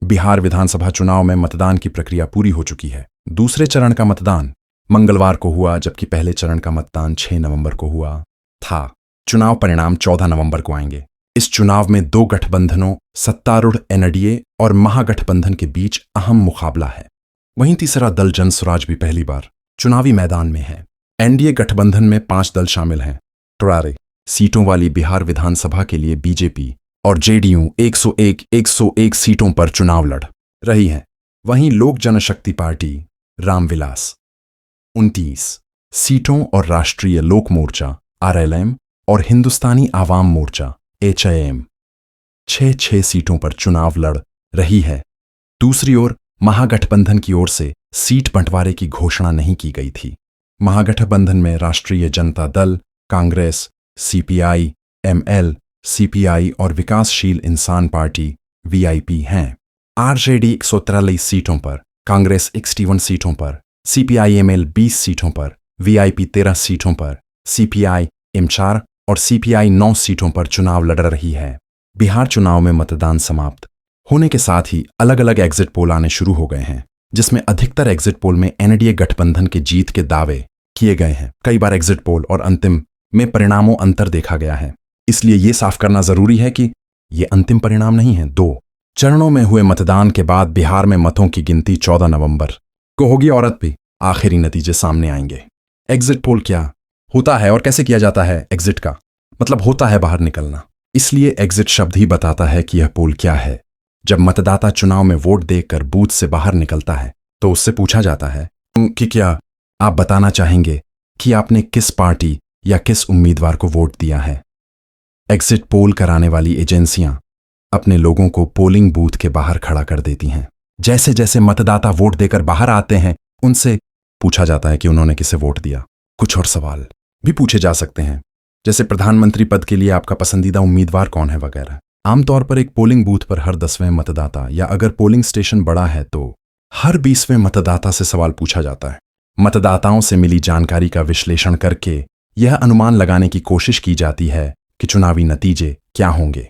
बिहार विधानसभा चुनाव में मतदान की प्रक्रिया पूरी हो चुकी है। दूसरे चरण का मतदान मंगलवार को हुआ, जबकि पहले चरण का मतदान 6 नवंबर को हुआ था। चुनाव परिणाम 14 नवंबर को आएंगे। इस चुनाव में दो गठबंधनों सत्तारूढ़ एनडीए और महागठबंधन के बीच अहम मुकाबला है। वहीं तीसरा दल जनसुराज भी पहली बार चुनावी मैदान में है। एनडीए गठबंधन में 5 दल शामिल हैं। टोरारे सीटों वाली बिहार विधानसभा के लिए बीजेपी और जेडीयू 101 सीटों पर चुनाव लड़ रही है। वहीं लोक जनशक्ति पार्टी रामविलास 29 सीटों और राष्ट्रीय लोक मोर्चा आरएलएम और हिंदुस्तानी आवाम मोर्चा एचआईएम 6 सीटों पर चुनाव लड़ रही है। दूसरी ओर महागठबंधन की ओर से सीट बंटवारे की घोषणा नहीं की गई थी। महागठबंधन में राष्ट्रीय Janata Dal, Congress, CPI, ML, CPI और विकासशील इंसान पार्टी वीआईपी हैं। आरजेडी 143 सीटों पर, कांग्रेस 61 सीटों पर, सीपीआई एमएल 20 सीटों पर, वीआईपी 13 सीटों पर, सीपीआई एम 4 और सीपीआई 9 सीटों पर चुनाव लड़ रही है। बिहार चुनाव में मतदान समाप्त होने के साथ ही अलग अलग एग्जिट पोल आने शुरू हो गए हैं, जिसमें अधिकतर एग्जिट पोल में एनडीए गठबंधन के जीत के दावे किए गए हैं। कई बार एग्जिट पोल और अंतिम में परिणामों अंतर देखा गया है, इसलिए यह साफ करना जरूरी है कि ये अंतिम परिणाम नहीं है। 2 चरणों में हुए मतदान के बाद बिहार में मतों की गिनती 14 नवंबर को होगी और भी आखिरी नतीजे सामने आएंगे। एग्जिट पोल क्या होता है और कैसे किया जाता है? एग्जिट का मतलब होता है बाहर निकलना, इसलिए एग्जिट शब्द ही बताता है कि यह पोल क्या है। जब मतदाता चुनाव में वोट देकर बूथ से बाहर निकलता है तो उससे पूछा जाता है कि क्या आप बताना चाहेंगे कि आपने किस पार्टी या किस उम्मीदवार को वोट दिया है। एग्जिट पोल कराने वाली एजेंसियां अपने लोगों को पोलिंग बूथ के बाहर खड़ा कर देती हैं। जैसे जैसे मतदाता वोट देकर बाहर आते हैं उनसे पूछा जाता है कि उन्होंने किसे वोट दिया। कुछ और सवाल भी पूछे जा सकते हैं, जैसे प्रधानमंत्री पद के लिए आपका पसंदीदा उम्मीदवार कौन है वगैरह। आमतौर पर एक पोलिंग बूथ पर हर 10वें मतदाता या अगर पोलिंग स्टेशन बड़ा है तो हर 20वें मतदाता से सवाल पूछा जाता है। मतदाताओं से मिली जानकारी का विश्लेषण करके यह अनुमान लगाने की कोशिश की जाती है कि चुनावी नतीजे क्या होंगे।